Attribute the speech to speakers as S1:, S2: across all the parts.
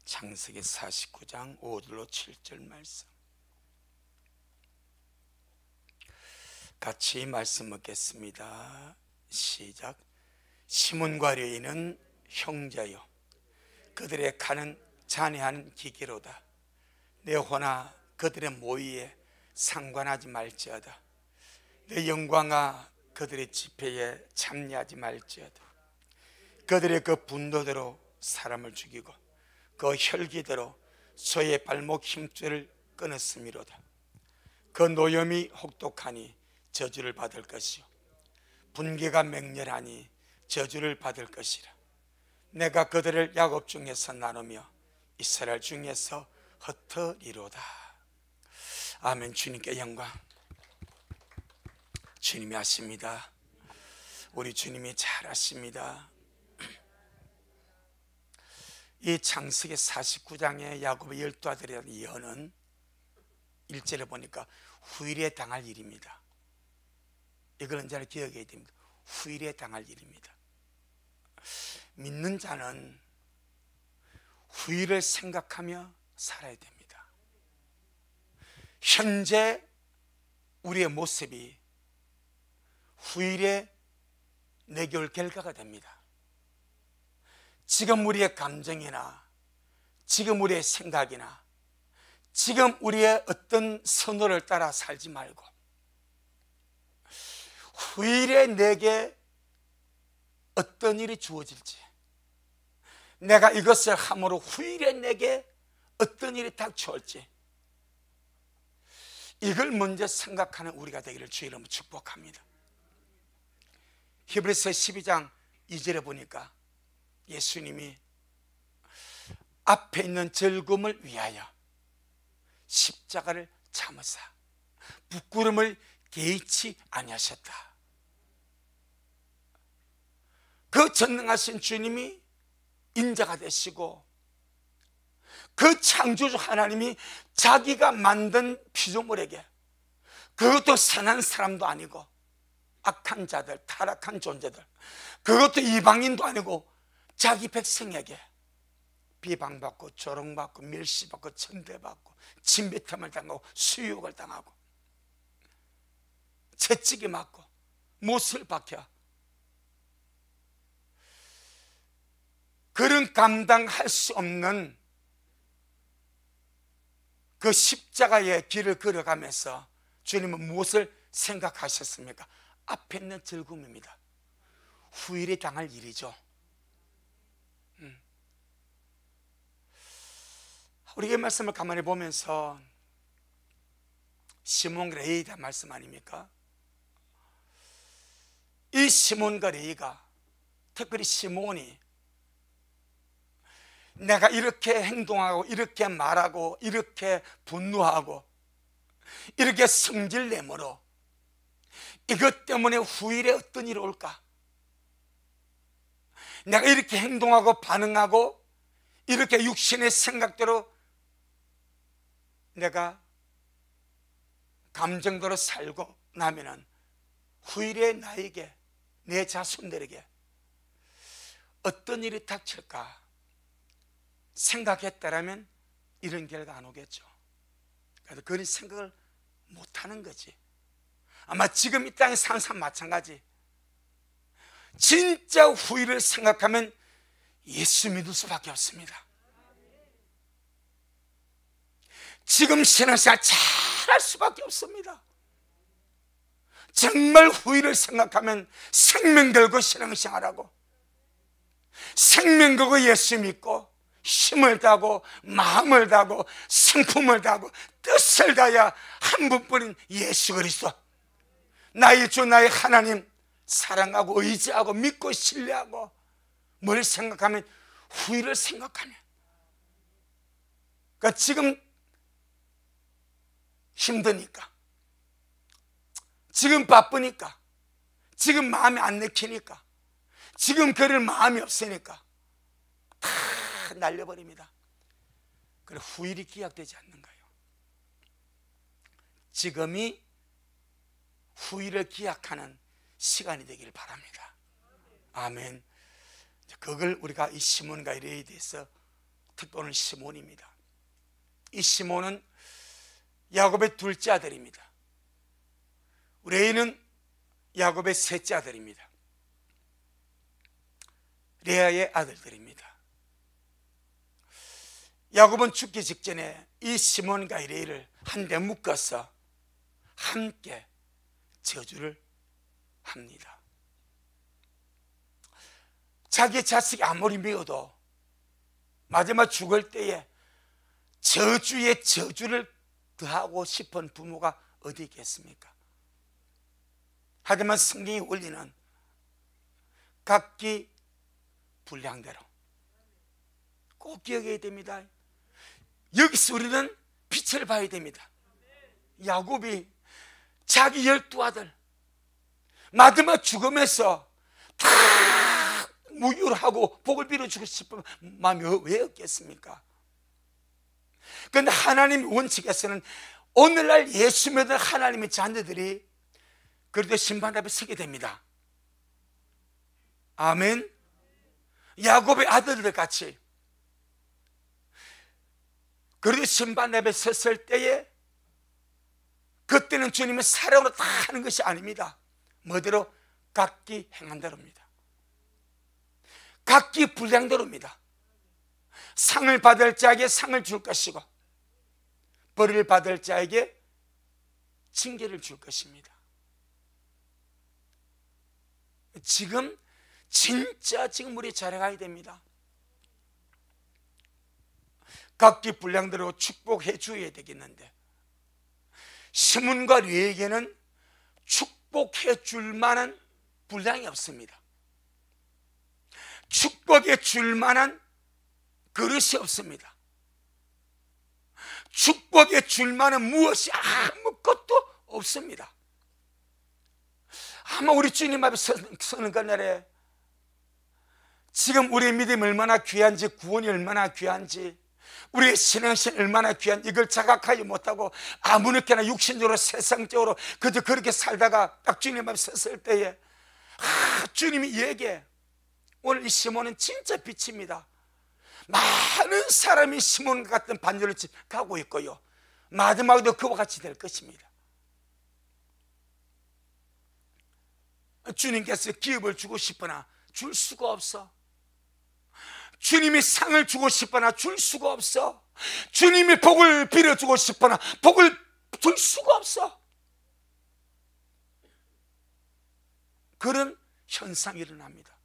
S1: 창세기 49장 5절로 7절 말씀 같이 말씀 읽겠습니다. 시작. 시몬과 레위는 형제요 그들의 칼은 잔해하는 기계로다. 내 호나 그들의 모의에 상관하지 말지어다. 내 영광아 그들의 집회에 참여하지 말지어다. 그들의 그 분노대로 사람을 죽이고 그 혈기대로 소의 발목 힘줄을 끊었음이로다. 그 노염이 혹독하니 저주를 받을 것이요 분개가 맹렬하니 저주를 받을 것이라. 내가 그들을 야곱 중에서 나누며 이스라엘 중에서 흩으리로다. 아멘. 주님께 영광. 주님이 하십니다. 우리 주님이 잘하십니다. 이 창세기 49장의 야곱의 12아들이라는 예언은 1절에 보니까 후일에 당할 일입니다. 이거는 잘 기억해야 됩니다. 후일에 당할 일입니다. 믿는 자는 후일을 생각하며 살아야 됩니다. 현재 우리의 모습이 후일에 내겨올 결과가 됩니다. 지금 우리의 감정이나 지금 우리의 생각이나 지금 우리의 어떤 선호를 따라 살지 말고 후일에 내게 어떤 일이 주어질지, 내가 이것을 함으로 후일에 내게 어떤 일이 닥쳐올지, 이걸 먼저 생각하는 우리가 되기를 주의 이름으로 축복합니다. 히브리서 12장 2절에 보니까 예수님이 앞에 있는 즐거움을 위하여 십자가를 참으사 부끄러움을 개의치 아니하셨다. 그 전능하신 주님이 인자가 되시고 그 창조주 하나님이 자기가 만든 피조물에게, 그것도 선한 사람도 아니고 악한 자들, 타락한 존재들, 그것도 이방인도 아니고 자기 백성에게 비방받고 조롱받고 멸시받고 천대받고 침뱉음을 당하고 수욕을 당하고 채찍이 맞고 못을 박혀 그런 감당할 수 없는 그 십자가의 길을 걸어가면서 주님은 무엇을 생각하셨습니까? 앞에 있는 즐거움입니다. 후일에 당할 일이죠. 우리의 말씀을 가만히 보면서 시몬과 레위다 말씀 아닙니까? 이 시몬과 레위가, 특별히 시몬이 내가 이렇게 행동하고 이렇게 말하고 이렇게 분노하고 이렇게 성질 내므로 이것 때문에 후일에 어떤 일이 올까? 내가 이렇게 행동하고 반응하고 이렇게 육신의 생각대로 내가 감정대로 살고 나면은 후일에 나에게, 내 자손들에게 어떤 일이 닥칠까 생각했다라면 이런 결과 안 오겠죠. 그래서 그런 생각을 못하는 거지. 아마 지금 이 땅에 사는 사람 마찬가지. 진짜 후일을 생각하면 예수 믿을 수밖에 없습니다. 지금 신앙생활 잘할 수밖에 없습니다. 정말 후일을 생각하면 생명 걸고 신앙생활하고 생명 걸고 예수 믿고 힘을 다하고 마음을 다하고 성품을 다하고 뜻을 다해야 한 분뿐인 예수 그리스도, 나의 주 나의 하나님 사랑하고 의지하고 믿고 신뢰하고 뭘 생각하면 후일을 생각하면, 그러니까 지금 힘드니까, 지금 바쁘니까, 지금 마음이 안 내키니까, 지금 그럴 마음이 없으니까 다 날려버립니다. 그래 후일이 기약되지 않는 거예요. 지금이 후일을 기약하는 시간이 되길 바랍니다. 아멘. 그걸 우리가 이 시몬과 레위에 대해서 특별한 시몬입니다. 이 시몬은 야곱의 둘째 아들입니다. 레이는 야곱의 셋째 아들입니다. 레아의 아들들입니다. 야곱은 죽기 직전에 이 시몬과 레이를 한데 묶어서 함께 저주를 합니다. 자기 자식이 아무리 미워도 마지막 죽을 때에 저주에 저주를 더하고 싶은 부모가 어디 있겠습니까? 하지만 성경의 원리는 각기 분량대로 꼭 기억해야 됩니다. 여기서 우리는 빛을 봐야 됩니다. 야곱이 자기 12아들 마지막 죽음에서 다 무율하고 복을 빌어주고 싶은 마음이 왜 없겠습니까? 그런데 하나님의 원칙에서는 오늘날 예수 믿는 하나님의 자녀들이 그래도 심판 앞에 서게 됩니다. 아멘. 야곱의 아들들 같이 그래도 심판 앞에 섰을 때에 그때는 주님의 사랑으로 다 하는 것이 아닙니다. 뭐대로? 각기 행한 대로입니다. 각기 분량대로입니다. 상을 받을 자에게 상을 줄 것이고 벌을 받을 자에게 징계를 줄 것입니다. 진짜 우리 잘해가야 됩니다. 각기 분량대로 축복해 줘야 되겠는데 시몬과 레위에게는 축복해 줄 만한 분량이 없습니다. 축복해 줄 만한 그릇이 없습니다. 축복해 줄 만한 무엇이 아무것도 없습니다. 아마 우리 주님 앞에 서는 그날에 지금 우리의 믿음이 얼마나 귀한지, 구원이 얼마나 귀한지, 우리의 신앙심이 얼마나 귀한지 이걸 자각하지 못하고 아무렇게나 육신적으로 세상적으로 그저 그렇게 살다가 딱 주님 앞에 섰을 때에 주님이 얘기해. 오늘 이 시몬은 진짜 빛입니다. 많은 사람이 시몬 같은 반열을 가고 있고요, 마지막에도 그와 같이 될 것입니다. 주님께서 기업을 주고 싶으나 줄 수가 없어. 주님이 상을 주고 싶으나 줄 수가 없어. 주님이 복을 빌어주고 싶으나 복을 줄 수가 없어. 그런 현상이 일어납니다.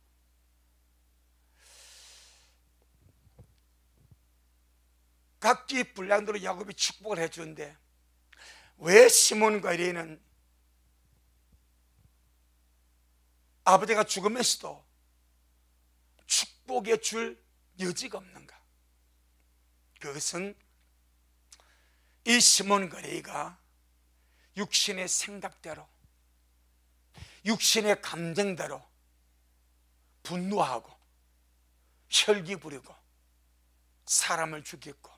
S1: 각기 분량대로 야곱이 축복을 해주는데 왜 시몬과 레위는 아버지가 죽으면서도 축복해 줄 여지가 없는가? 그것은 이 시몬과 레위가 육신의 생각대로, 육신의 감정대로 분노하고 혈기 부리고 사람을 죽였고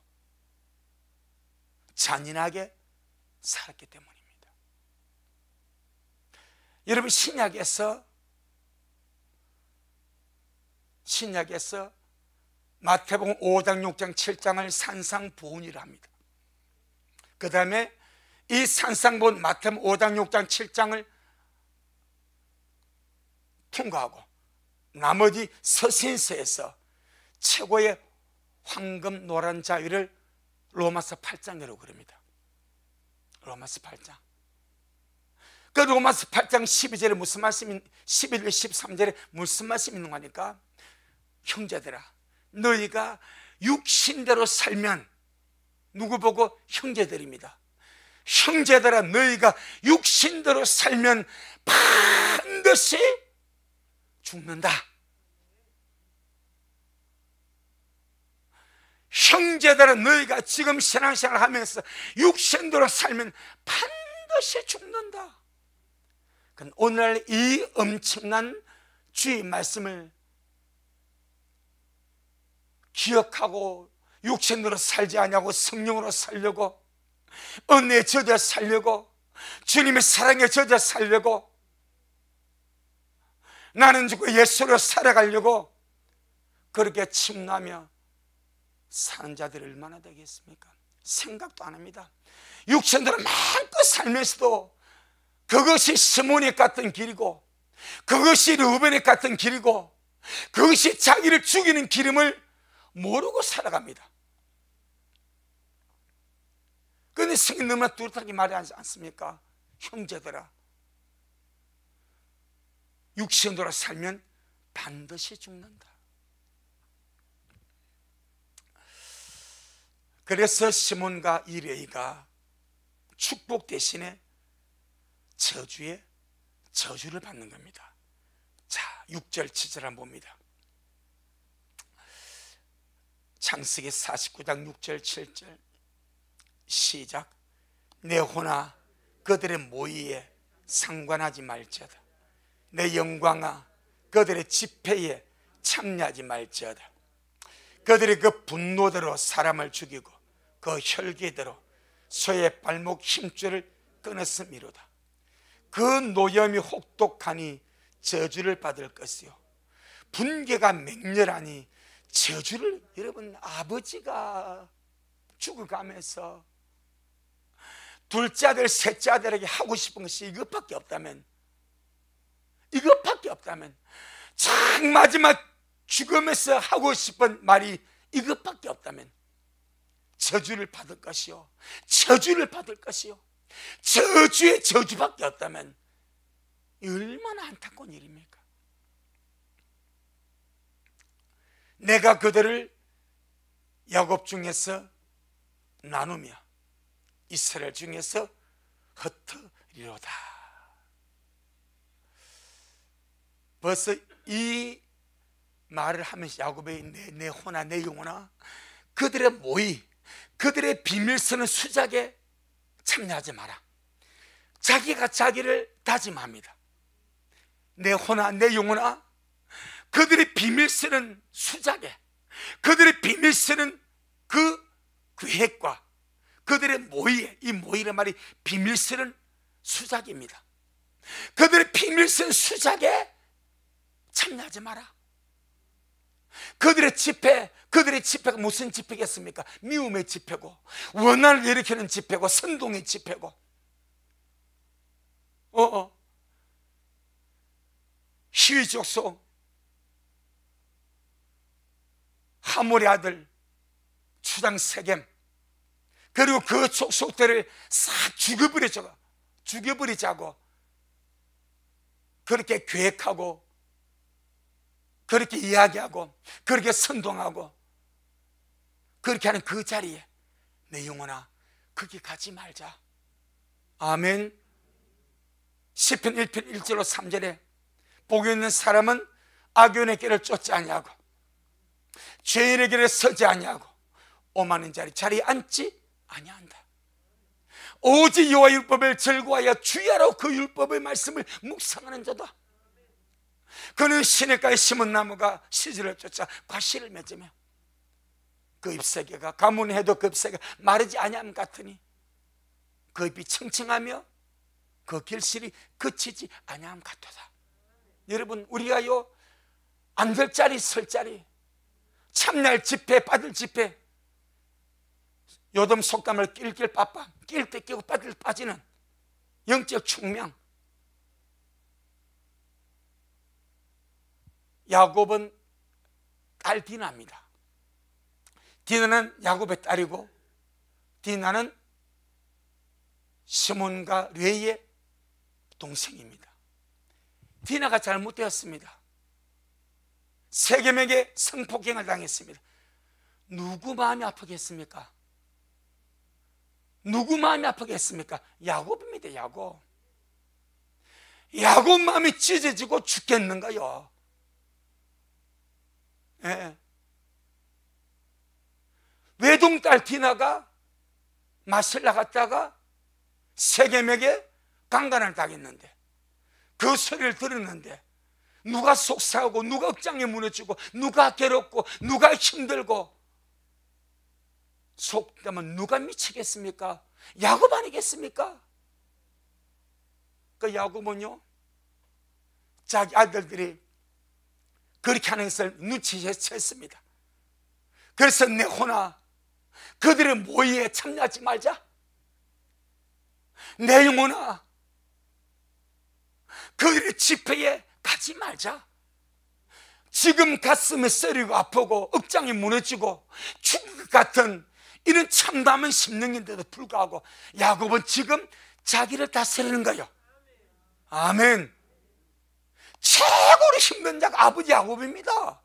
S1: 잔인하게 살았기 때문입니다. 여러분, 신약에서 마태복음 5장, 6장, 7장을 산상보훈이라 합니다. 그 다음에 이 산상보훈 마태복음 5장, 6장, 7장을 통과하고 나머지 서신서에서 최고의 황금 노란 자위를 로마서 8장이라고 그럽니다. 로마서 8장. 그 로마서 8장 12절에 무슨 말씀이, 11절 13절에 무슨 말씀이 있는 거니까, 형제들아 너희가 육신대로 살면, 누구 보고? 형제들입니다. 형제들아 너희가 육신대로 살면 반드시 죽는다. 형제들아 너희가 지금 신앙생활 하면서 육신대로 살면 반드시 죽는다. 오늘 이 엄청난 주의 말씀을 기억하고 육신으로 살지 않냐고 성령으로 살려고, 은혜에 젖어 살려고, 주님의 사랑에 젖어 살려고, 나는 죽고 예수로 살아가려고 그렇게 침나며 사는 자들이 얼마나 되겠습니까? 생각도 안 합니다. 육신으로 마음껏 살면서도 그것이 시몬에 갔던 길이고, 그것이 르우벤에 갔던 길이고, 그것이 자기를 죽이는 기름을 모르고 살아갑니다. 그런데 성경 너무나 뚜렷하게 말하지 않습니까? 형제들아, 육신으로 살면 반드시 죽는다. 그래서 시몬과 이 레위가 축복 대신에 저주를 받는 겁니다. 자, 6절 7절 한번 봅니다. 창세기 49장 6절 7절 시작. 내 혼아 그들의 모의에 상관하지 말지어다. 내 영광아 그들의 집회에 참여하지 말지어다. 그들이 그 분노대로 사람을 죽이고 그 혈기대로 소의 발목 힘줄을 끊었음이로다. 그 노염이 혹독하니 저주를 받을 것이요 분개가 맹렬하니 저주를. 여러분, 아버지가 죽어가면서 둘째 아들 셋째 아들에게 하고 싶은 것이 이것밖에 없다면, 참 마지막 죽으면서 하고 싶은 말이 이것밖에 없다면 저주를 받을 것이요, 저주의 저주밖에 없다면 얼마나 안타까운 일입니까? 내가 그들을 야곱 중에서 나누며 이스라엘 중에서 흩으리로다. 벌써 이 말을 하면서 야곱의 내 혼아 내 영혼아 그들의 모의, 그들의 비밀스러운 수작에 참여하지 마라. 자기가 자기를 다짐합니다. 내 혼아 내 영혼아 그들의 비밀스러운 수작에, 그들의 비밀스러운 그 계획과 그들의 모의에, 이 모의란 말이 비밀스러운 수작입니다. 그들의 비밀스러운 수작에 참여하지 마라. 그들의 집회가 무슨 집회겠습니까? 미움의 집회고, 원한을 일으키는 집회고, 선동의 집회고, 히위 족속 하몰의 아들 추장 세겜, 그리고 그 족속들을 싹 죽여버리자고 그렇게 계획하고, 그렇게 이야기하고, 그렇게 선동하고, 그렇게 하는 그 자리에 내 영혼아 거기 가지 말자. 아멘. 시편 1편 1절로 3절에 복이 있는 사람은 악인의 길을 쫓지 아니하고 죄인의 길에 서지 아니하고 오만한 자리에 앉지 아니한다. 오직 여호와 율법을 즐거워하여 주야로 그 율법의 말씀을 묵상하는 자다. 그는 시냇가에 심은 나무가 시절을 쫓아 과실을 맺으며 그 잎새가 가문해도 그 잎새가 마르지 아니함 같으니 그 잎이 청청하며 그 길실이 그치지 아니함 같도다. 여러분, 우리가요 앉을 자리 설 자리, 참날 집회 빠질 집회, 요즘 속담을 낄낄 빠빠, 낄 때 끼고 빠질 빠지는 영적 충명. 야곱은 딸 디나입니다. 디나는 야곱의 딸이고, 디나는 시몬과 레위의 동생입니다. 디나가 잘못되었습니다. 세겜에게 성폭행을 당했습니다. 누구 마음이 아프겠습니까? 누구 마음이 아프겠습니까? 야곱입니다. 야곱 마음이 찢어지고 죽겠는가요? 예. 외동딸 디나가 맛을 나갔다가 세겜에게 강간을 당했는데, 그 소리를 들었는데 누가 속상하고, 누가 억장에 무너지고, 누가 괴롭고, 누가 힘들고, 속담은 누가 미치겠습니까? 야곱 아니겠습니까? 그 야곱은요 자기 아들들이 그렇게 하는 것을 눈치챘습니다. 그래서 네호나 그들의 모의에 참여하지 말자. 내 영혼아 그들의 집회에 가지 말자. 지금 가슴에 쓰리고 아프고 억장이 무너지고 죽을 것 같은 이런 참담한 심령인데도 불구하고 야곱은 지금 자기를 다스리는 거예요. 아멘. 최고로 힘든 자가 아버지 야곱입니다.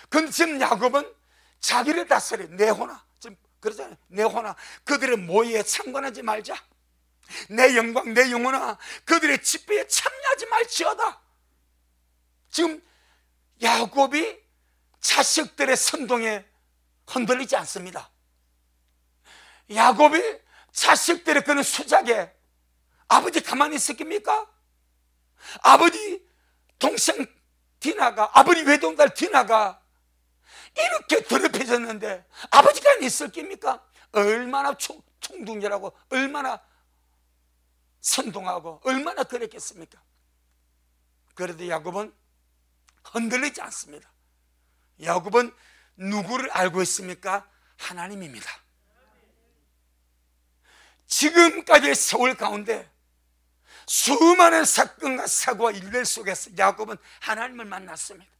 S1: 근데 지금 야곱은 자기를 다스려. 네호나, 지금 그러잖아요. 네호나 그들의 모의에 참관하지 말자. 내 영광 내 영혼아 그들의 집회에 참여하지 말지어다. 지금 야곱이 자식들의 선동에 흔들리지 않습니다. 야곱이 자식들의 그런 수작에 아버지 가만히 있었겠습니까? 아버지 동생 디나가, 아버지 외동딸 디나가 이렇게 더럽혀졌는데 아버지가 있을깁니까? 얼마나 총둥이라고, 얼마나 선동하고 얼마나 그랬겠습니까? 그래도 야곱은 흔들리지 않습니다. 야곱은 누구를 알고 있습니까? 하나님입니다. 지금까지의 세월 가운데 수많은 사건과 사고와 일들 속에서 야곱은 하나님을 만났습니다.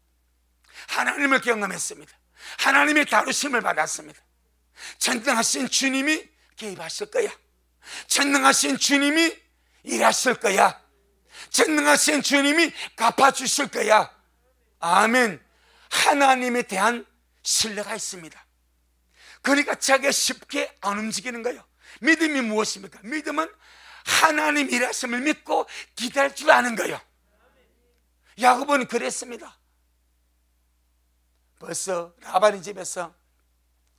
S1: 하나님을 경험했습니다. 하나님의 다루심을 받았습니다. 전능하신 주님이 개입하실 거야. 전능하신 주님이 일하실 거야. 전능하신 주님이 갚아주실 거야. 아멘. 하나님에 대한 신뢰가 있습니다. 그러니까 자기가 쉽게 안 움직이는 거예요. 믿음이 무엇입니까? 믿음은 하나님 일하심을 믿고 기다릴 줄 아는 거예요. 야곱은 그랬습니다. 벌써 라반의 집에서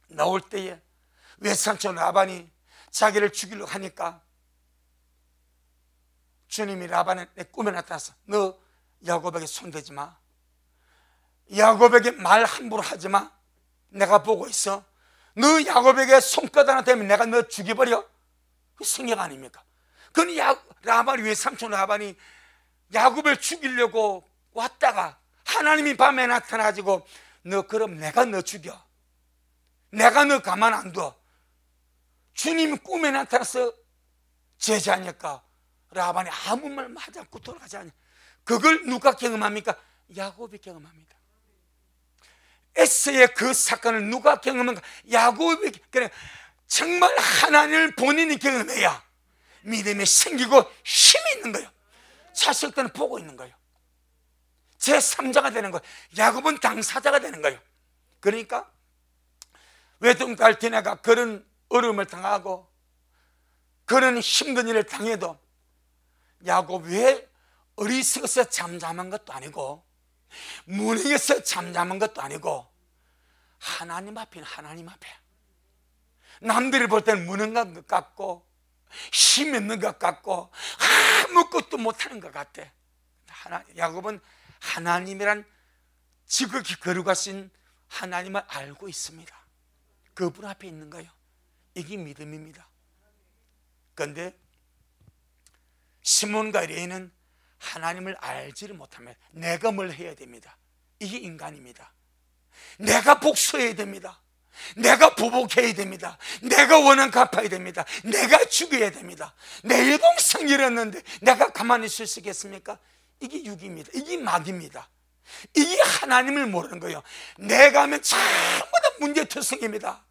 S1: 나올 때에 외삼촌 라반이 자기를 죽이려고 하니까 주님이 라반의 꿈에 나타나서 너 야곱에게 손대지 마. 야곱에게 말 함부로 하지 마. 내가 보고 있어. 너 야곱에게 손가락 하나 대면 내가 너 죽여버려. 그 성경 아닙니까? 그건 라반이 외삼촌 라반이 야곱을 죽이려고 왔다가 하나님이 밤에 나타나가지고 너 그럼 내가 너 죽여. 내가 너 가만 안 둬. 주님이 꿈에 나타나서 제자니까 라반이 아무 말 하지 않고 돌아가지 않냐. 그걸 누가 경험합니까? 야곱이 경험합니다. 에서의 그 사건을 누가 경험한가? 야곱이. 그래, 정말 하나님을 본인이 경험해야 믿음이 생기고 힘이 있는 거예요. 자식들은 보고 있는 거예요. 제3자가 되는 거예요. 야곱은 당사자가 되는 거예요. 그러니까 외동딸 디나가 그런 어려움을 당하고 그런 힘든 일을 당해도 야곱 왜 어리석어서 잠잠한 것도 아니고 무능해서 잠잠한 것도 아니고 하나님 앞에 하나님 앞에 남들이 볼 때는 무능한 것 같고 힘 있는 것 같고 아무것도 못하는 것 같아. 야곱은 하나님이란 지극히 거룩하신 하나님을 알고 있습니다. 그분 앞에 있는 거예요. 이게 믿음입니다. 그런데 시몬과 레이는 하나님을 알지를 못하면 내가 뭘 해야 됩니다. 이게 인간입니다. 내가 복수해야 됩니다. 내가 보복해야 됩니다. 내가 원한 갚아야 됩니다. 내가 죽여야 됩니다. 내 여동생 잃었는데 내가 가만히 있을 수 있겠습니까? 이게 육입니다. 이게 마귀입니다. 이게 하나님을 모르는 거예요. 내가 하면 전부 다 문제투성입니다.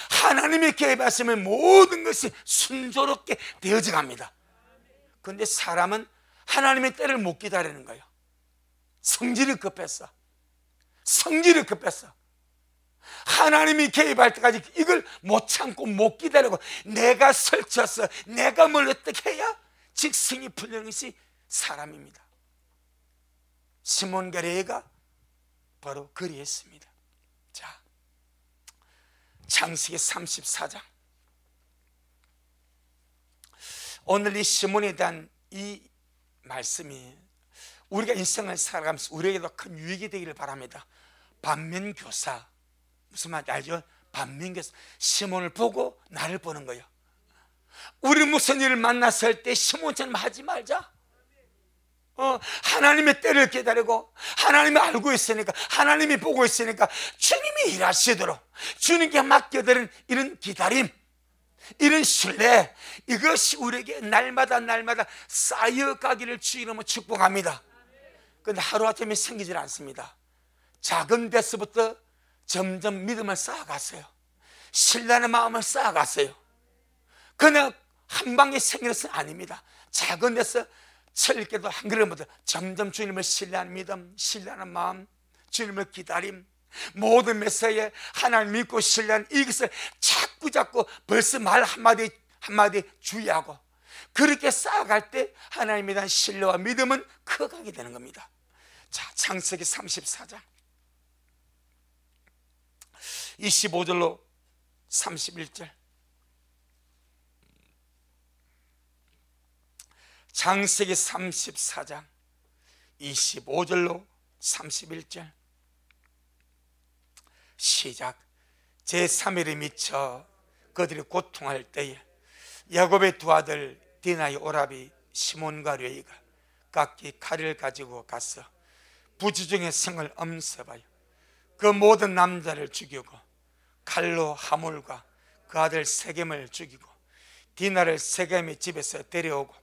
S1: 하나님의 개입하시면 모든 것이 순조롭게 되어져 갑니다. 그런데 사람은 하나님의 때를 못 기다리는 거예요. 성질이 급했어. 성질이 급했어. 하나님이 개입할 때까지 이걸 못 참고 못 기다리고 내가 설쳐서 내가 뭘 어떻게 해야 직성이 풀리는 것이 사람입니다. 시몬과 레위가 바로 그리했습니다. 자, 창세기 34장. 오늘 이 시몬에 대한 이 말씀이 우리가 인생을 살아가면서 우리에게도 큰 유익이 되기를 바랍니다. 반면교사, 무슨 말인지 알죠? 반면교사. 시몬을 보고 나를 보는 거예요. 우리 무슨 일을 만났을 때 시몬처럼 하지 말자. 하나님의 때를 기다리고 하나님이 알고 있으니까, 하나님이 보고 있으니까 주님이 일하시도록 주님께 맡겨드린 이런 기다림, 이런 신뢰, 이것이 우리에게 날마다 쌓여가기를 주 이름으로 축복합니다. 그런데 하루아침에 생기질 않습니다. 작은 데서부터 점점 믿음을 쌓아갔어요. 신뢰하는 마음을 쌓아갔어요. 그냥 한 방에 생기는 것은 아닙니다. 작은 데서 철기도 한 걸음부터 점점 주님을 신뢰하는 믿음, 신뢰하는 마음, 주님을 기다림, 모든 메시아에 하나님 믿고 신뢰하는 이것을 자꾸 벌써 말 한마디 주의하고 그렇게 쌓아갈 때 하나님에 대한 신뢰와 믿음은 커가게 되는 겁니다. 자, 창세기 34장 25절로 31절. 창세기 34장 25절로 31절. 시작. 제3일에 미쳐 그들이 고통할 때에 야곱의 두 아들 디나의 오라비 시몬과 레이가 각기 칼을 가지고 가서 부지중의 성을 엄습하여 그 모든 남자를 죽이고 칼로 하물과 그 아들 세겜을 죽이고 디나를 세겜의 집에서 데려오고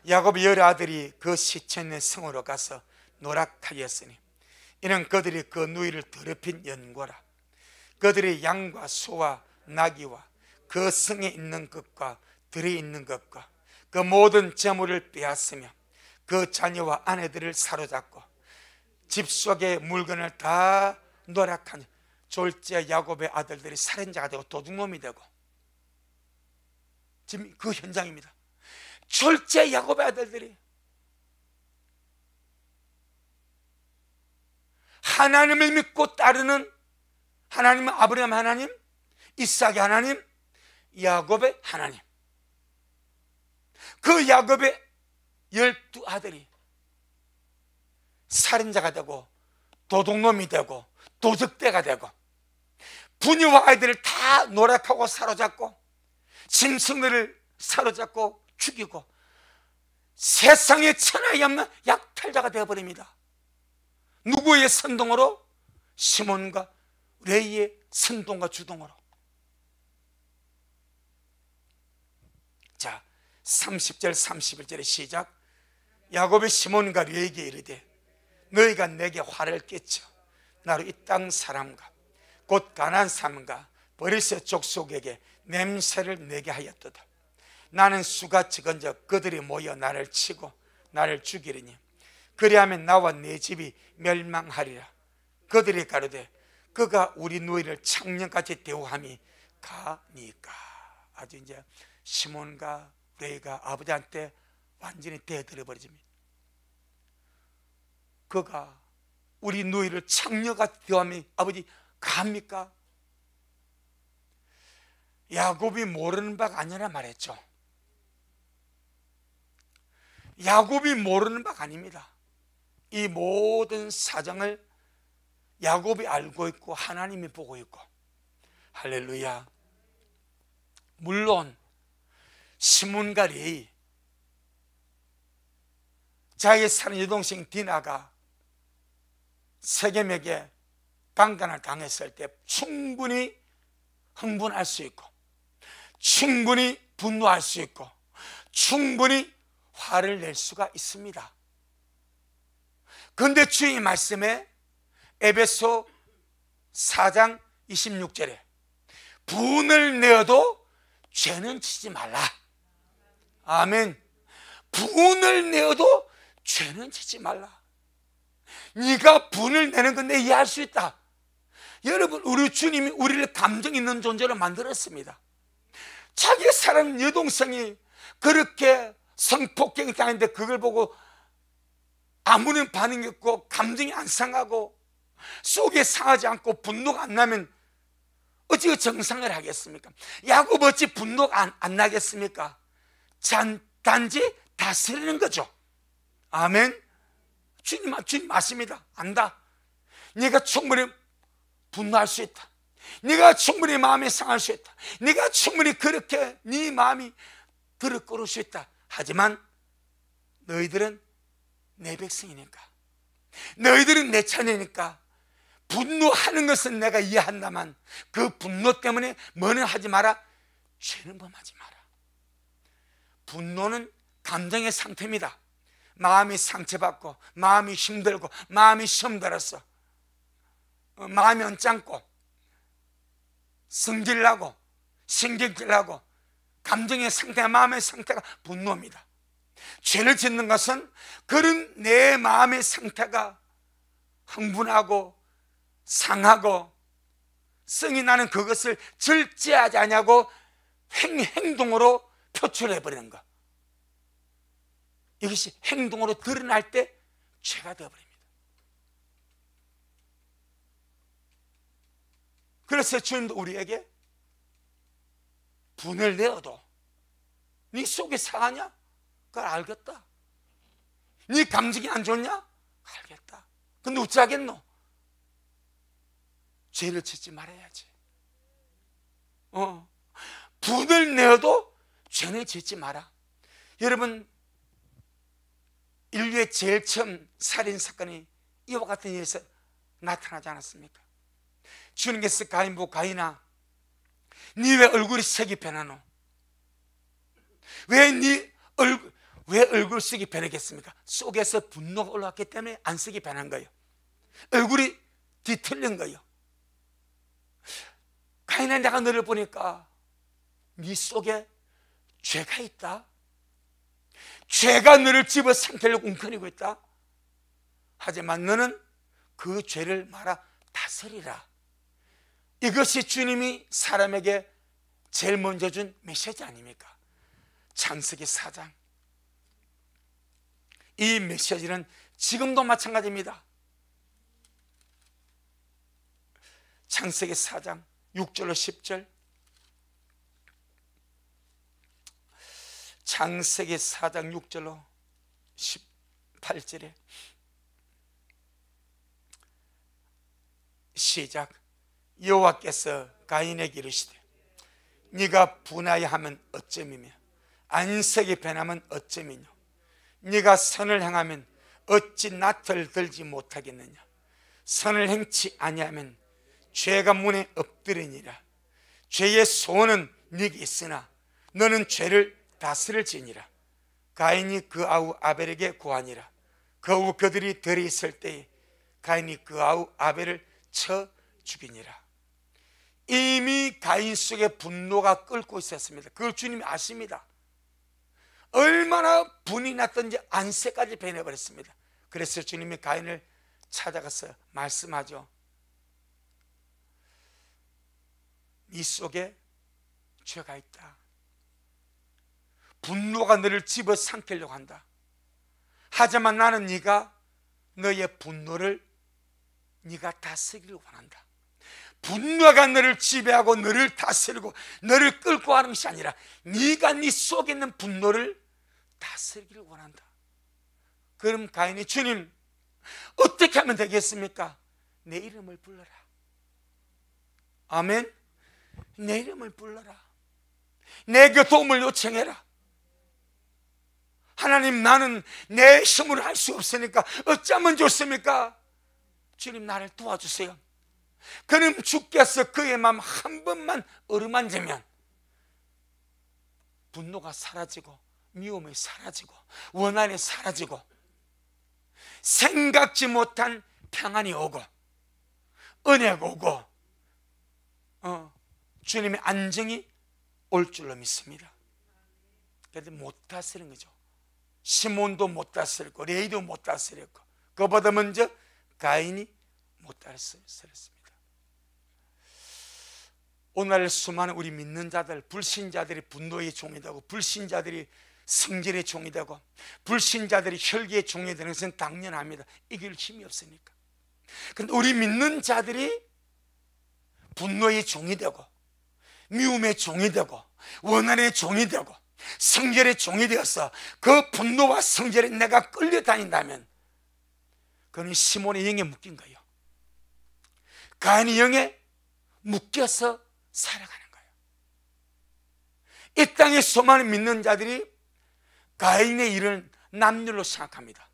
S1: 야곱의 여러 아들이 그 시체 있는 성으로 가서 노락하였으니 이는 그들이 그 누이를 더럽힌 연고라. 그들이 양과 소와 나귀와 그 성에 있는 것과 들에 있는 것과 그 모든 재물을 빼앗으며 그 자녀와 아내들을 사로잡고 집 속의 물건을 다 노락하니 졸지에 야곱의 아들들이 살인자가 되고 도둑놈이 되고, 지금 그 현장입니다. 졸지에 야곱의 아들들이 하나님을 믿고 따르는 하나님은 아브라함 하나님, 이삭의 하나님, 야곱의 하나님, 그 야곱의 12아들이 살인자가 되고 도둑놈이 되고 도적대가 되고 부녀와 아이들을 다 노력하고 사로잡고 짐승들을 사로잡고 죽이고 세상에 천하에 없는 약탈자가 되어버립니다. 누구의 선동으로? 시몬과 레이의 선동과 주동으로. 자, 30절 31절의 시작. 야곱이 시몬과 레이에게 이르되 너희가 내게 화를 끼쳐 나로 이 땅 사람과 곧 가나안 사람과 버리스 족속에게 냄새를 내게 하였도다. 나는 수가 적은즉 그들이 모여 나를 치고 나를 죽이리니 그리하면 나와 내 집이 멸망하리라. 그들이 가로되 그가 우리 누이를 창년같이 대우함이 가니까. 아주 이제 시몬과 레이가 아버지한테 완전히 대들어버리집니다. 그가 우리 누이를 창녀같이 대우함이 아버지 갑니까? 야곱이 모르는 바가 아니라 말했죠. 야곱이 모르는 바가 아닙니다. 이 모든 사정을 야곱이 알고 있고 하나님이 보고 있고. 할렐루야. 물론 시몬과 레이, 자기의 사는 여동생 디나가 세겜에게 강간을 당했을 때 충분히 흥분할 수 있고 충분히 분노할 수 있고 충분히 화를 낼 수가 있습니다. 그런데 주의 말씀에 에베소 4장 26절에 분을 내어도 죄는 지지 말라. 아멘. 분을 내어도 죄는 지지 말라. 네가 분을 내는 건 내 이해할 수 있다. 여러분, 우리 주님이 우리를 감정 있는 존재로 만들었습니다. 자기 사랑 여동생이 그렇게 성폭행이 당했는데 그걸 보고 아무런 반응이 없고 감정이 안 상하고 속에 상하지 않고 분노가 안 나면 어찌 정상을 하겠습니까? 야곱 어찌 분노가 안 나겠습니까? 단지 다스리는 거죠. 아멘. 주님 맞습니다. 안다. 네가 충분히 분노할 수 있다. 네가 충분히 마음이 상할 수 있다. 네가 충분히 그렇게 네 마음이 들끓을 수 있다. 하지만 너희들은 내 백성이니까, 너희들은 내 자녀니까 분노하는 것은 내가 이해한다만 그 분노 때문에 뭐는 하지 마라, 죄는 범하지 마라. 분노는 감정의 상태입니다. 마음이 상처받고, 마음이 힘들고, 마음이 시험 들었어, 마음이 언짢고, 성질나고, 신경질나고, 감정의 상태가, 마음의 상태가 분노입니다. 죄를 짓는 것은 그런 내 마음의 상태가 흥분하고 상하고 성이 나는 그것을 절제하지 않냐고 행동으로 표출해버리는 것, 이것이 행동으로 드러날 때 죄가 되어버립니다. 그래서 주님도 우리에게 분을 내어도 네 속이 상하냐? 그걸 알겠다. 네 감정이 안 좋냐? 알겠다. 근데 어찌하겠노? 죄를 짓지 말아야지. 분을 내어도 죄는 짓지 마라. 여러분, 인류의 제일 처음 살인사건이 이와 같은 일에서 나타나지 않았습니까? 주님께서 가인 보고, 가인아, 니 왜 얼굴이 색이 변하노? 왜 얼굴 색이 변하겠습니까? 속에서 분노가 올라왔기 때문에 안색이 변한 거예요. 얼굴이 뒤틀린 거예요. 가인아, 내가 너를 보니까 네 속에 죄가 있다. 죄가 너를 집어삼키려고 웅크리고 있다. 하지만 너는 그 죄를 말아 다스리라. 이것이 주님이 사람에게 제일 먼저 준 메시지 아닙니까? 창세기 4장. 이 메시지는 지금도 마찬가지입니다. 창세기 4장 6절로 10절. 창세기 4장 6절로 18절에 시작. 여호와께서 가인에게 이르시되 네가 분하여 하면 어쩌미며 안색이 변하면 어쩌미뇨. 네가 선을 행하면 어찌 낯을 들지 못하겠느냐. 선을 행치 아니하면 죄가 문에 엎드리니라. 죄의 소원은 네게 있으나 너는 죄를 다스릴지니라. 가인이 그 아우 아벨에게 구하니라. 그 후 그들이 들이 있을 때에 가인이 그 아우 아벨을 쳐 죽이니라. 이미 가인 속에 분노가 끓고 있었습니다. 그걸 주님이 아십니다. 얼마나 분이 났던지 안색까지 변해버렸습니다. 그래서 주님이 가인을 찾아가서 말씀하죠. 이 속에 죄가 있다. 분노가 너를 집어삼키려고 한다. 하지만 나는 네가 너의 분노를 네가 다스리기를 원한다. 분노가 너를 지배하고 너를 다스리고 너를 끌고 가는 것이 아니라 네가 네 속에 있는 분노를 다스리기를 원한다. 그럼 가인이, 주님, 어떻게 하면 되겠습니까? 내 이름을 불러라. 아멘. 내 이름을 불러라. 내게 도움을 요청해라. 하나님, 나는 내 힘으로 할 수 없으니까 어쩌면 좋습니까? 주님, 나를 도와주세요. 그럼 주께서 그의 마음 한 번만 어루만지면 분노가 사라지고 미움이 사라지고 원한이 사라지고 생각지 못한 평안이 오고 은혜가 오고 주님의 안정이 올 줄로 믿습니다. 그런데 못 다스린 거죠. 시몬도 못 다스렸고 레이도 못 다스렸고 그보다 먼저 가인이 못 다스렸습니다. 오늘 수많은 우리 믿는 자들, 불신자들이 분노의 종이 되고 불신자들이 성질의 종이 되고 불신자들이 혈기의 종이 되는 것은 당연합니다. 이길 힘이 없으니까. 그런데 우리 믿는 자들이 분노의 종이 되고 미움의 종이 되고 원한의 종이 되고 성질의 종이 되어서 그 분노와 성질에 내가 끌려다닌다면 그는 시몬의 영에 묶인 거예요. 가인의 영에 묶여서 살아가는 거예요. 이 땅에 수많은 믿는 자들이 가인의 일을 남일로 생각합니다.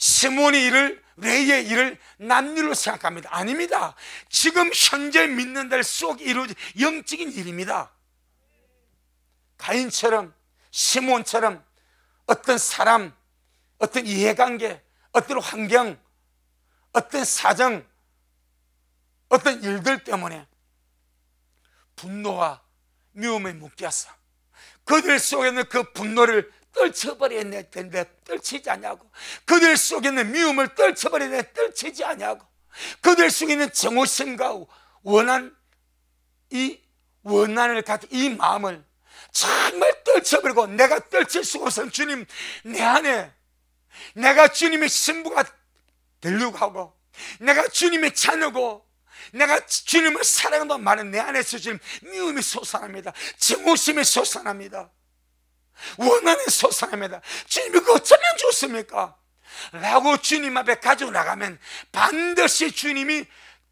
S1: 시몬의 일을, 레이의 일을 남일로 생각합니다. 아닙니다. 지금 현재 믿는들 속에 이루어진 영적인 일입니다. 가인처럼, 시몬처럼 어떤 사람, 어떤 이해관계, 어떤 환경, 어떤 사정, 어떤 일들 때문에 분노와 미움에 묶여서 그들 속에 있는 그 분노를 떨쳐버려야 되는데 떨치지 않냐고, 그들 속에 있는 미움을 떨쳐버려야 되는데 떨치지 않냐고, 그들 속에 있는 정오심과 원한을 가진 이 마음을 정말 떨쳐버리고, 내가 떨칠 수가 없으면 주님 내 안에 내가 주님의 신부가 되려고 하고, 내가 주님의 자녀고, 내가 주님을 사랑한다는 말은 내 안에서 지금 미움이 솟아납니다. 증오심이 솟아납니다. 원한이 솟아납니다. 주님이 그거 어쩌면 좋습니까? 라고 주님 앞에 가지고 나가면 반드시 주님이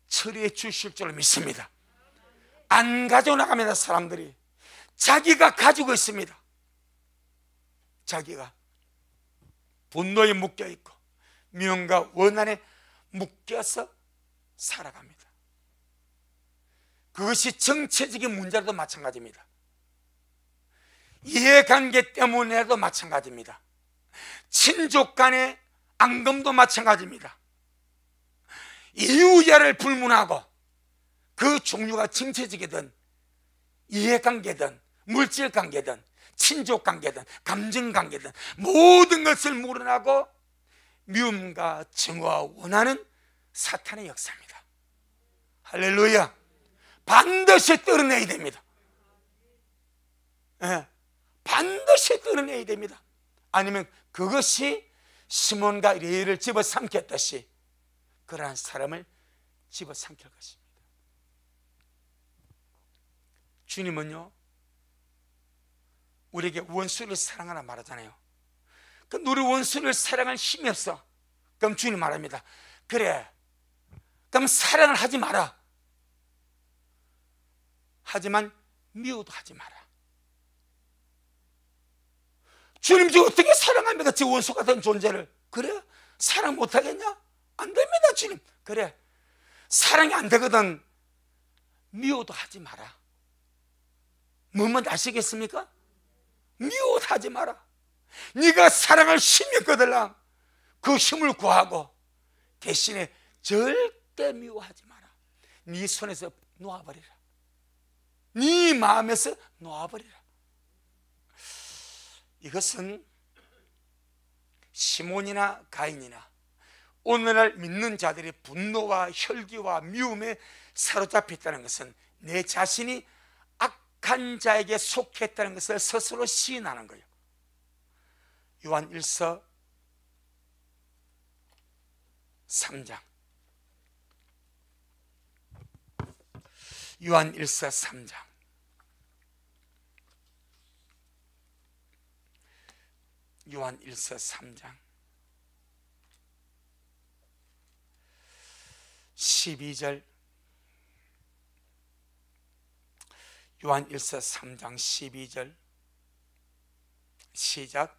S1: 처리해 주실 줄 믿습니다. 안 가지고 나갑니다. 사람들이 자기가 가지고 있습니다. 자기가 분노에 묶여있고 미움과 원한에 묶여서 살아갑니다. 그것이 정체적인 문제로도 마찬가지입니다. 이해관계 때문에도 마찬가지입니다. 친족 간의 앙금도 마찬가지입니다. 이유자를 불문하고 그 종류가 정체적이든 이해관계든 물질관계든 친족관계든 감정관계든 모든 것을 물어나고 미움과 증오와 원하는 사탄의 역사입니다. 할렐루야. 반드시 떨어내야 됩니다. 네, 반드시 떨어내야 됩니다. 아니면 그것이 시몬과 레위를 집어삼켰듯이 그러한 사람을 집어삼킬 것입니다. 주님은요, 우리에게 원수를 사랑하라 말하잖아요. 그럼 우리 원수를 사랑할 힘이 없어. 그럼 주님 말합니다. 그래, 그럼 사랑을 하지 마라. 하지만 미워도 하지 마라. 주님 지금 어떻게 사랑합니까? 제 원수 같은 존재를. 그래? 사랑 못하겠냐? 안 됩니다. 주님. 그래, 사랑이 안 되거든. 미워도 하지 마라. 뭐만 아시겠습니까? 미워도 하지 마라. 네가 사랑할 힘이 있거든. 그 힘을 구하고 대신에 절대 미워하지 마라. 네 손에서 놓아버리라. 네 마음에서 놓아버리라. 이것은 시몬이나 가인이나 오늘날 믿는 자들이 분노와 혈기와 미움에 사로잡혔다는 것은 내 자신이 악한 자에게 속했다는 것을 스스로 시인하는 거예요. 요한 1서 3장, 요한 1서 3장, 요한 1서 3장 12절, 요한 1서 3장 12절 시작.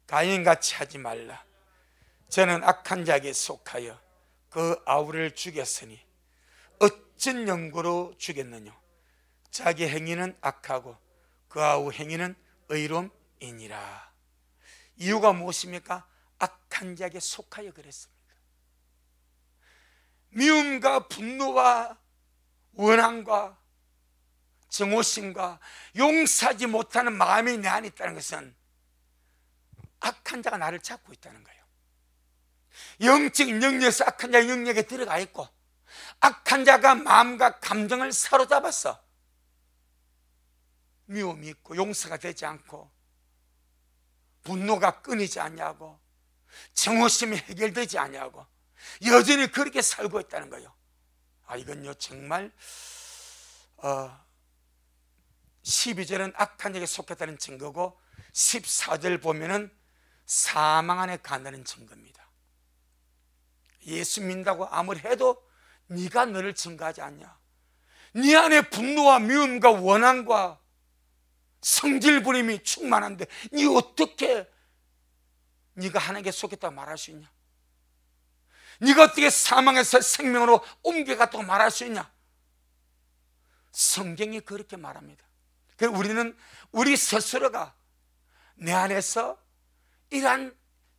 S1: 가인같이 하지 말라. 저는 악한 자에게 속하여 그 아우를 죽였으니 어쩐 연고로 죽였느냐. 자기 행위는 악하고 그 아우 행위는 의로움이니라. 이유가 무엇입니까? 악한 자에게 속하여 그랬습니다. 미움과 분노와 원한과 정오심과 용서하지 못하는 마음이 내 안에 있다는 것은 악한 자가 나를 잡고 있다는 거예요. 영적인 영역에서 악한 자의 영역에 들어가 있고, 악한 자가 마음과 감정을 사로잡아서 미움이 있고 용서가 되지 않고 분노가 끊이지 않냐고, 정오심이 해결되지 않냐고 여전히 그렇게 살고 있다는 거예요. 이건요 정말 12절은 악한 자에게 속했다는 증거고 14절 보면은 사망 안에 간다는 증거입니다. 예수 믿는다고 아무리 해도 네가 너를 증거하지 않냐. 네 안에 분노와 미움과 원한과 성질부림이 충만한데 네 어떻게 네가 하나님께 속했다고 말할 수 있냐. 네가 어떻게 사망에서 생명으로 옮겨갔다고 말할 수 있냐? 성경이 그렇게 말합니다. 그래서 우리는 우리 스스로가 내 안에서 이러한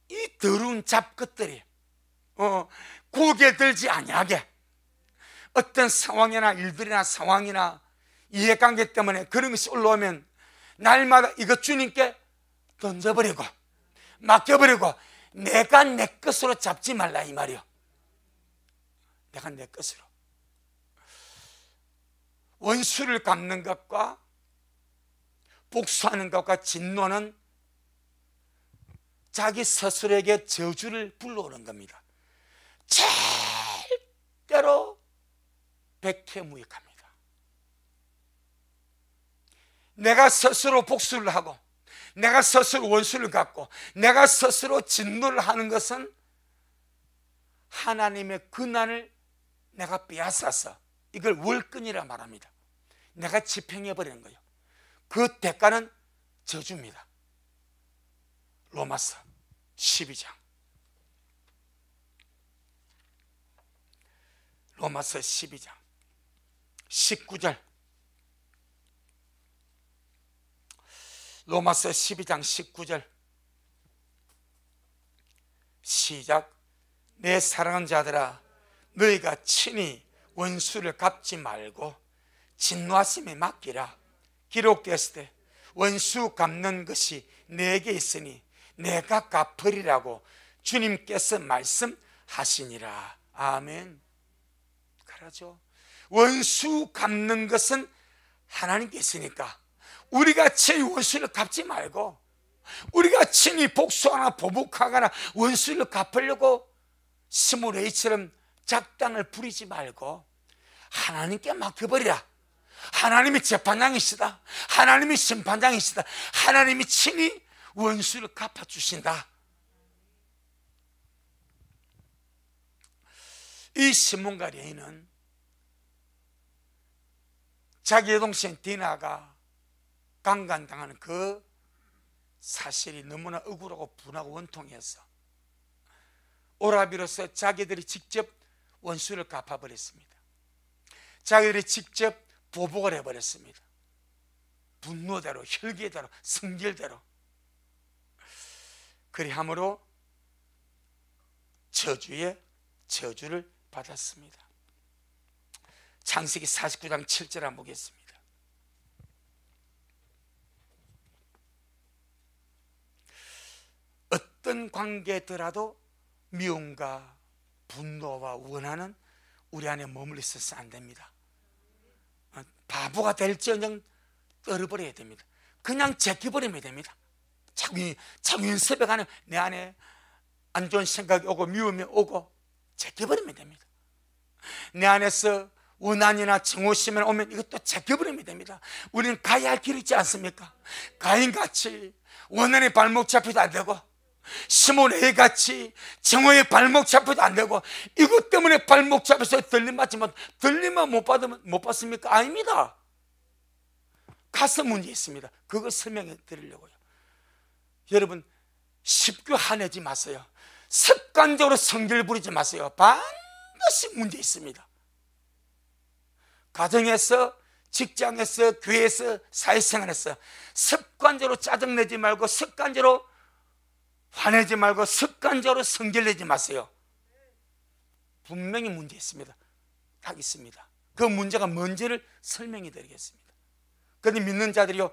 S1: 이 더러운 잡것들이 고개 들지 아니하게, 어떤 상황이나 일들이나 상황이나 이해관계 때문에 그런 것이 올라오면 날마다 이거 주님께 던져버리고 맡겨버리고 내가 내 것으로 잡지 말라 이 말이요. 내가 내 것으로. 원수를 갚는 것과 복수하는 것과 진노는 자기 스스로에게 저주를 불러오는 겁니다. 절대로 백해무익합니다. 내가 스스로 복수를 하고 내가 스스로 원수를 갚고 내가 스스로 진노를 하는 것은 하나님의 근한을 내가 빼앗아서 이걸 월권이라 말합니다. 내가 집행해버리는 거예요. 그 대가는 저주입니다. 로마서 12장 로마서 12장 19절 로마서 12장 19절 시작. 내 사랑하는 자들아 너희가 친히 원수를 갚지 말고 진노하심에 맡기라. 기록되었을 때 원수 갚는 것이 내게 있으니 내가 갚으리라고 주님께서 말씀하시니라. 아멘. 그러죠. 원수 갚는 것은 하나님께 있으니까 우리가 친히 원수를 갚지 말고 우리가 친히 복수하거나 보복하거나 원수를 갚으려고 스몰레이처럼 작당을 부리지 말고 하나님께 맡겨버리라. 하나님이 재판장이시다. 하나님이 심판장이시다. 하나님이 친히 원수를 갚아주신다. 이 시몬과 레이는 자기 여동생 디나가 강간당하는 그 사실이 너무나 억울하고 분하고 원통해서 오라비로서 자기들이 직접 원수를 갚아버렸습니다. 자기들이 직접 보복을 해버렸습니다. 분노대로, 혈기대로, 성질대로. 그리함으로 저주에 저주를 받았습니다. 창세기 49장 7절 한번 보겠습니다. 어떤 관계더라도 미움과 분노와 원한은 우리 안에 머물러 있어서 안 됩니다. 바보가 될지언정 떨어버려야 됩니다. 그냥 제껴버리면 됩니다. 자꾸 연습에 가는 내 안에 안 좋은 생각이 오고 미움이 오고 제껴버리면 됩니다. 내 안에서 원한이나 증오심이 오면 이것도 제껴버리면 됩니다. 우리는 가야 할 길이 있지 않습니까? 가인같이 원한의 발목 잡혀도 안 되고 시몬의 같이 정오의 발목 잡혀도 안 되고 이것 때문에 발목 잡혀서 들림 받지만 들림만 못 받습니까? 아닙니다. 가서 문제 있습니다. 그거 설명해 드리려고요. 여러분 쉽게 화내지 마세요. 습관적으로 성질 부리지 마세요. 반드시 문제 있습니다. 가정에서, 직장에서, 교회에서, 사회생활에서 습관적으로 짜증내지 말고 습관적으로 화내지 말고 습관적으로 성질내지 마세요. 분명히 문제 있습니다. 딱 있습니다. 그 문제가 뭔지를 설명해 드리겠습니다. 그런데 믿는 자들이요,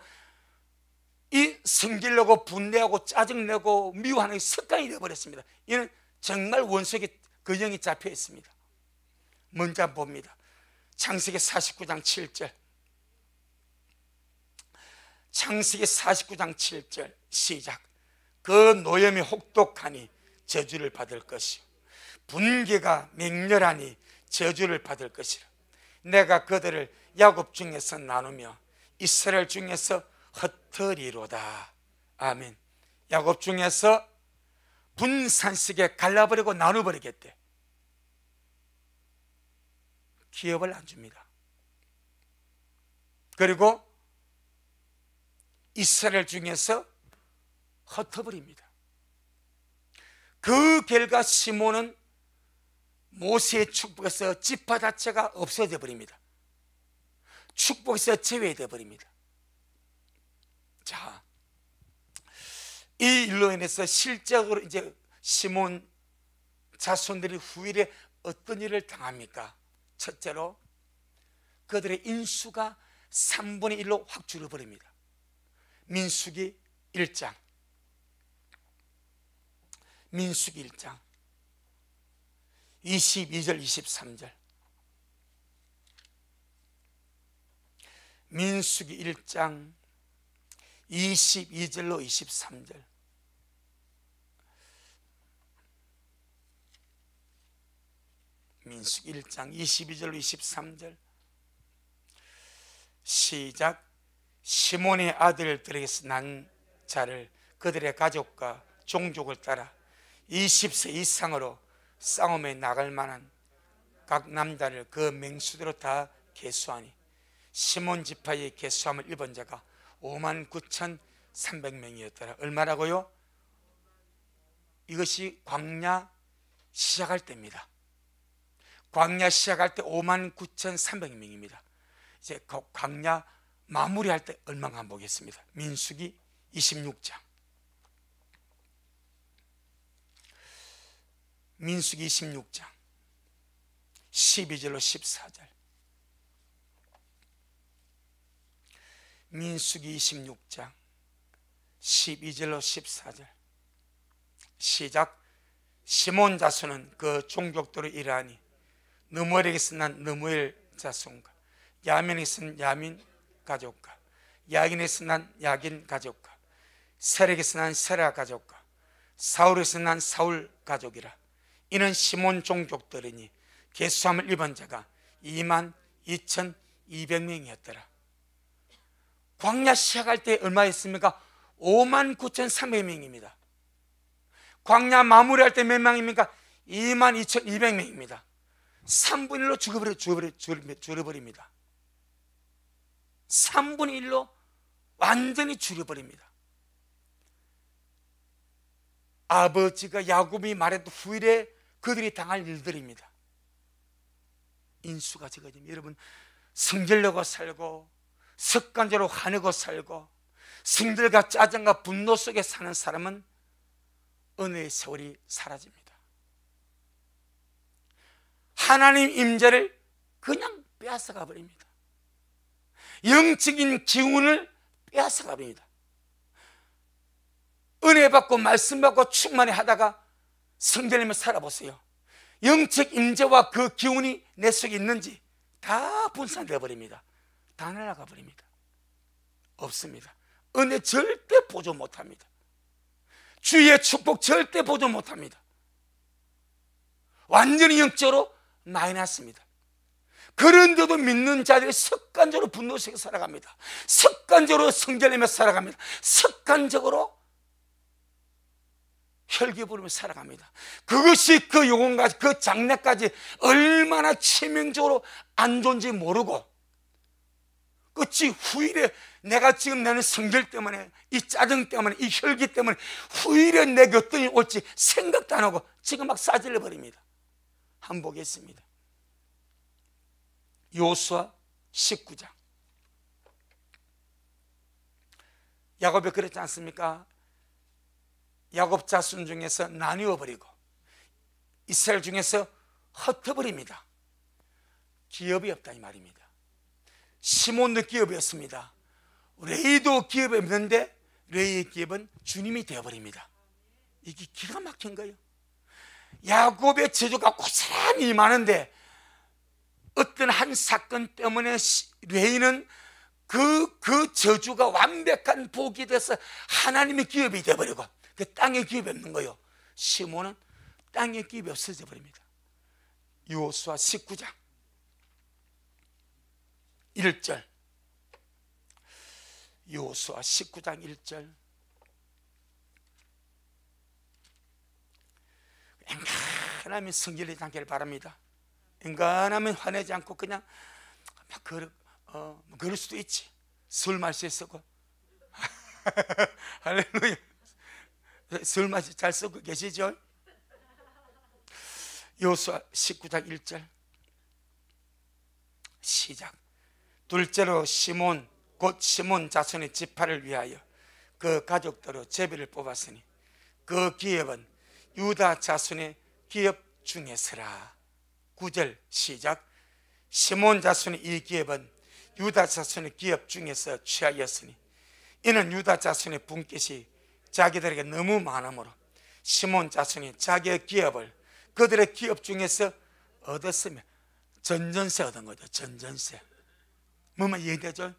S1: 이 성질내고 분내하고 짜증내고 미워하는 게 습관이 되어버렸습니다. 이는 정말 원수에게 그 영이 잡혀 있습니다. 먼저 봅니다. 창세기 49장 7절 창세기 49장 7절 시작. 그 노염이 혹독하니 저주를 받을 것이요 분기가 맹렬하니 저주를 받을 것이라. 내가 그들을 야곱 중에서 나누며 이스라엘 중에서 흩으리로다. 아멘. 야곱 중에서 분산식에 갈라버리고 나눠버리겠대. 기업을 안 줍니다. 그리고 이스라엘 중에서 흩어버립니다. 그 결과 시몬은 모세의 축복에서 지파 자체가 없어져 버립니다. 축복에서 제외되어 버립니다. 자, 이 일로 인해서 실제적으로 이제 시몬 자손들이 후일에 어떤 일을 당합니까? 첫째로 그들의 인수가 3분의 1로 확 줄어버립니다. 민수기 1장, 민수기 1장 22절 23절, 민수기 1장 22절로 23절, 민수기 1장 22절로 23절. 시작. 시몬의 아들들에게서 난 자를 그들의 가족과 종족을 따라 20세 이상으로 싸움에 나갈 만한 각 남자를 그 맹수대로 다 계수하니 시몬 지파의 계수함을 입은 자가 59,300명이었더라. 얼마라고요? 이것이 광야 시작할 때입니다. 광야 시작할 때 59,300명입니다. 이제 광야 마무리할 때 얼마나 한번 보겠습니다. 민수기 26장, 민수기 26장 12절로 14절, 민수기 26장 12절로 14절. 시작. 시몬 자손은 그 종족대로 이러하니 느무엘에게서 난 느무엘 자손과 야민에게서 난 야민 가족과 야긴에서 난 야긴 가족과 세렉에서 난 세라 가족과 사울에서 난 사울 가족이라. 이는 시몬 종족들이니 계수함을 입은 자가 22,200명이었더라. 광야 시작할 때 얼마였습니까? 59,300명입니다. 광야 마무리할 때 몇 명입니까? 22,200명입니다. 3분의 1로 줄여버립니다. 3분의 1로 완전히 줄여버립니다. 아버지가 야곱이 말했던 후일에 그들이 당할 일들입니다. 인수가 적어집니다. 여러분, 성질내고 살고 습관적으로 화내고 살고 성질과 짜증과 분노 속에 사는 사람은 은혜의 세월이 사라집니다. 하나님 임재를 그냥 빼앗아가 버립니다. 영적인 기운을 빼앗아가 버립니다. 은혜 받고 말씀 받고 충만히 하다가 성전이면 살아보세요. 영적 임재와 그 기운이 내 속에 있는지 다 분산되어 버립니다. 다 날아가 버립니다. 없습니다. 은혜 절대 보존 못합니다. 주의 축복 절대 보존 못합니다. 완전히 영적으로 마이너스입니다. 그런데도 믿는 자들이 습관적으로 분노 속에 살아갑니다. 습관적으로 성전내며 살아갑니다. 습관적으로 혈기 부르며 살아갑니다. 그것이 그 요건까지, 그 장래까지 얼마나 치명적으로 안 좋은지 모르고 끝이 후일에 내가 지금 내는 성질 때문에, 이 짜증 때문에, 이 혈기 때문에 후일에 내게 어떤 일이 올지 생각도 안 하고 지금 막 싸질러 버립니다. 한번 보겠습니다. 요수아 19장. 야곱이 그랬지 않습니까? 야곱 자손 중에서 나뉘어 버리고 이스라엘 중에서 흩어버립니다. 기업이 없다 이 말입니다. 시몬도 기업이 없습니다. 레이도 기업이 없는데 레이의 기업은 주님이 되어버립니다. 이게 기가 막힌 거예요. 야곱의 저주가 고스란히 많은데 어떤 한 사건 때문에 레이는 그 저주가 완벽한 복이 돼서 하나님의 기업이 되어버리고 그 땅에 기업이 없는 거예요. 시몬은 땅에 기업이 없어져 버립니다. 요수아 19장 1절. 요수아 19장 1절. 인간하면 성질내지 않기를 바랍니다. 인간하면 화내지 않고 그냥 막 그럴 수도 있지. 술 마실 쓰고 할렐루야. 술 마실 잘 쓰고 계시죠? 여호수아 19장 1절 시작. 둘째로 시몬 곧 시몬 자손의 지파를 위하여 그 가족대로 제비를 뽑았으니 그 기업은 유다 자손의 기업 중에서라. 9절 시작. 시몬 자손의 이 기업은 유다 자손의 기업 중에서 취하였으니 이는 유다 자손의 분깃이 자기들에게 너무 많으므로 시몬 자손이 자기의 기업을 그들의 기업 중에서 얻었으며 전전세 얻은 거죠. 전전세. 뭐만 이해되죠?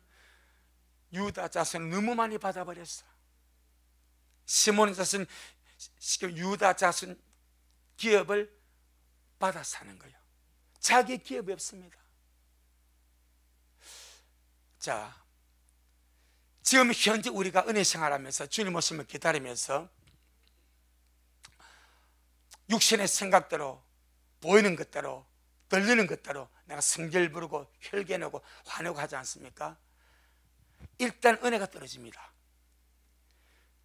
S1: 유다 자손은 너무 많이 받아버렸어. 시몬 자손, 유다 자손 기업을 받아 사는 거예요. 자기 기업이 없습니다. 자, 지금 현재 우리가 은혜 생활하면서 주님 오심을 기다리면서 육신의 생각대로 보이는 것대로 들리는 것대로 내가 성질 부르고 혈기내고 화내고 하지 않습니까? 일단 은혜가 떨어집니다.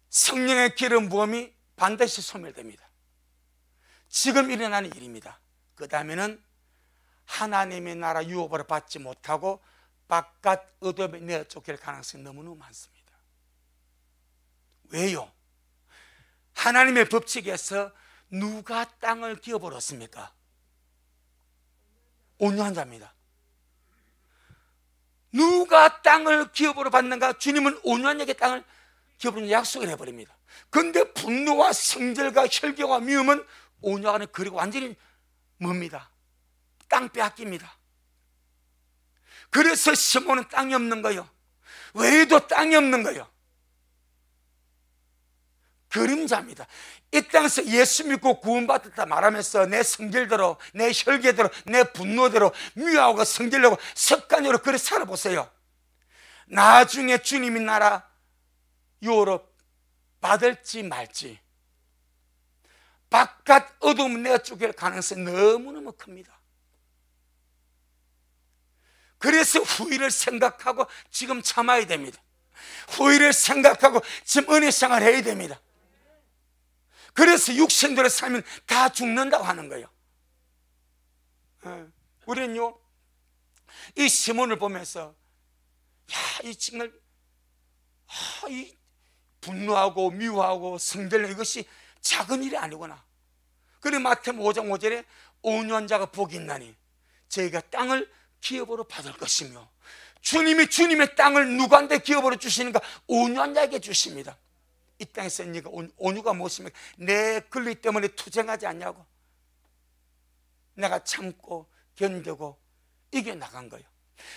S1: 성령의 기름 부음이 반드시 소멸됩니다. 지금 일어나는 일입니다. 그 다음에는 하나님의 나라 유업을 받지 못하고 바깥 어둠에 내쫓길 가능성이 너무너무 많습니다. 왜요? 하나님의 법칙에서 누가 땅을 기업으로 얻습니까? 온유한 자입니다. 누가 땅을 기업으로 받는가? 주님은 온유한 자에게 땅을 기업으로 약속을 해버립니다. 그런데 분노와 성질과 혈기와 미움은 온유하는 그리고 완전히 뭡니다? 땅 빼앗깁니다. 그래서 시몬은 땅이 없는 거예요. 왜도 땅이 없는 거예요. 그림자입니다. 이 땅에서 예수 믿고 구원받았다 말하면서 내 성질대로, 내 혈기대로, 내 분노대로 미워하고 성질내고 습관으로 그렇게 살아보세요. 나중에 주님이 나라 유업으로 받을지 말지 바깥 어둠을 내쫓길 가능성이 너무너무 큽니다. 그래서 후일을 생각하고 지금 참아야 됩니다. 후일을 생각하고 지금 은혜 생활을 해야 됩니다. 그래서 육신대로 살면 다 죽는다고 하는 거예요. 우리는요, 이 시몬을 보면서 이 정말 이 분노하고 미워하고 성질내 이것이 작은 일이 아니구나. 그래 마태복음 5장 5절에 온유한 자가 복이 있나니 저희가 땅을 기업으로 받을 것이며 주님이 주님의 땅을 누구한테 기업으로 주시는가? 온유한 자에게 주십니다. 이 땅에서 네가 온유가 무엇입니까? 내 권리 때문에 투쟁하지 않냐고. 내가 참고 견디고 이겨나간 거예요.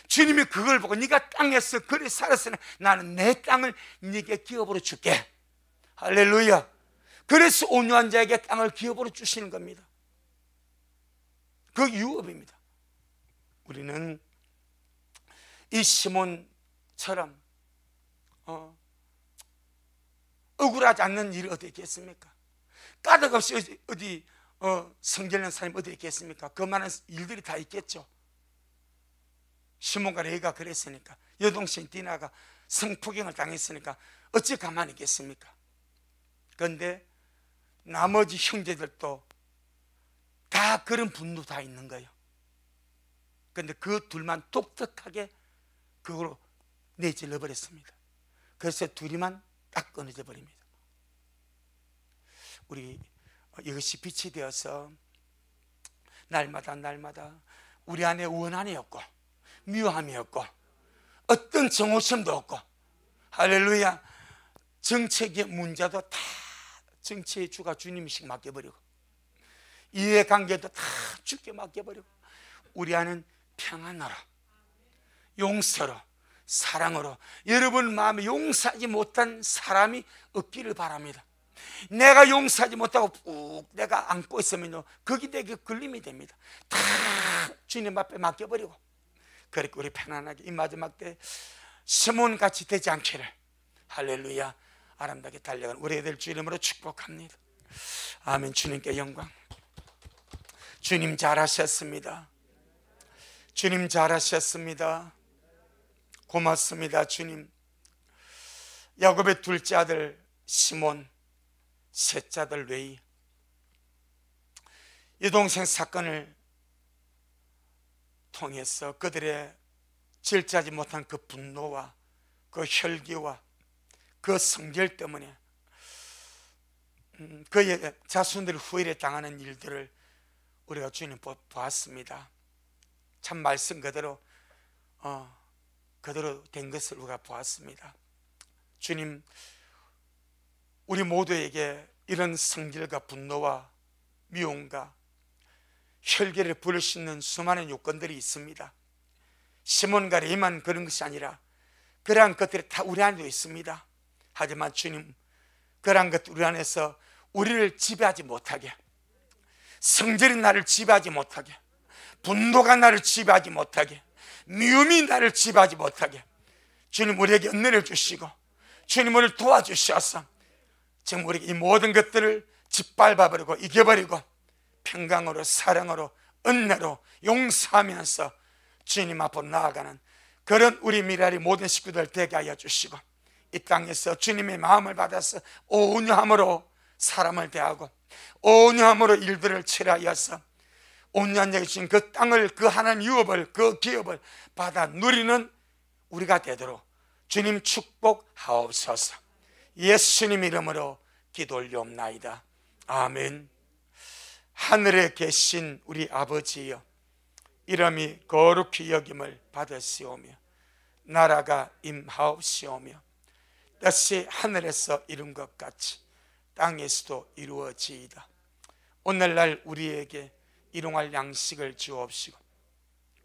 S1: 주님이 그걸 보고 네가 땅에서 그리 살았으니 나는 내 땅을 네게 기업으로 줄게. 할렐루야. 그래서 온유한 자에게 땅을 기업으로 주시는 겁니다. 그 유업입니다. 우리는 이 시몬처럼 억울하지 않는 일이 어디 있겠습니까? 까닭 없이 어디 성질낸 사람이 어디 있겠습니까? 그 많은 일들이 다 있겠죠. 시몬과 레위가 그랬으니까, 여동생 디나가 성폭행을 당했으니까 어찌 가만히 있겠습니까? 그런데 나머지 형제들도 다 그런 분노 다 있는 거예요. 그런데 그 둘만 독특하게 그걸로 내질러 버렸습니다. 그래서 둘이만 딱 끊어져 버립니다. 우리 이것이 빛이 되어서 날마다 우리 안에 원한이 없고 미워함이 없고 어떤 정오심도 없고, 할렐루야, 정책의 문제도 다 정치의 주가 주님이식 맡겨버리고 이해관계도 다 주께 맡겨버리고 우리 안은 평안으로 용서로 사랑으로 여러분 마음에 용서하지 못한 사람이 없기를 바랍니다. 내가 용서하지 못하고 꾹 내가 안고 있으면요 거기 내게 걸림이 됩니다. 다 주님 앞에 맡겨버리고 그렇게 우리 편안하게 이 마지막 때 시몬같이 되지 않기를, 할렐루야, 아름답게 달려가는 우리 애들 주 이름으로 축복합니다. 아멘. 주님께 영광. 주님 잘하셨습니다. 주님 잘하셨습니다. 고맙습니다. 주님. 야곱의 둘째 아들 시몬, 셋째 아들 레위, 여동생 사건을 통해서 그들의 절제하지 못한 그 분노와 그 혈기와 그 성질 때문에 그의 자손들이 후회를 당하는 일들을 우리가 주님 보았습니다. 참 말씀 그대로 된 것을 우리가 보았습니다. 주님, 우리 모두에게 이런 성질과 분노와 미움과 혈기를 부를 수 있는 수많은 요건들이 있습니다. 시몬과 레위만 그런 것이 아니라 그러한 것들이 다 우리 안에도 있습니다. 하지만 주님, 그러한 것들 우리 안에서 우리를 지배하지 못하게, 성질이 나를 지배하지 못하게, 분노가 나를 지배하지 못하게, 미움이 나를 지배하지 못하게 주님 우리에게 은혜를 주시고 주님 우리를 도와주셔서 지금 우리에게 이 모든 것들을 짓밟아버리고 이겨버리고 평강으로 사랑으로 은혜로 용서하면서 주님 앞으로 나아가는 그런 우리 미라리 모든 식구들 되게 하여 주시고, 이 땅에서 주님의 마음을 받아서 온유함으로 사람을 대하고 온유함으로 일들을 처리하여서 온유한 주신 그 땅을, 그 하나님 유업을, 그 기업을 받아 누리는 우리가 되도록 주님 축복하옵소서. 예수님 이름으로 기도 올리옵나이다. 아멘. 하늘에 계신 우리 아버지여, 이름이 거룩히 여김을 받으시오며 나라가 임하옵시오며 뜻이 하늘에서 이룬 것 같이 땅에서도 이루어지이다. 오늘날 우리에게 일용할 양식을 주옵시고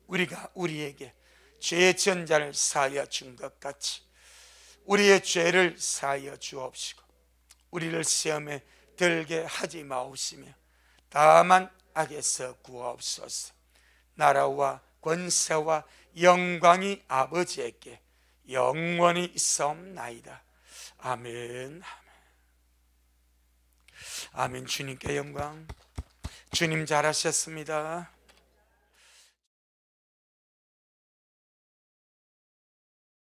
S1: 우리가 우리에게 죄의 지은 자를 사하여 준 것 같이 우리의 죄를 사하여 주옵시고 우리를 시험에 들게 하지 마옵시며 다만 악에서 구하옵소서. 나라와 권세와 영광이 아버지에게 영원히 있사옵나이다. 아멘. 아멘. 주님께 영광. 주님 잘하셨습니다.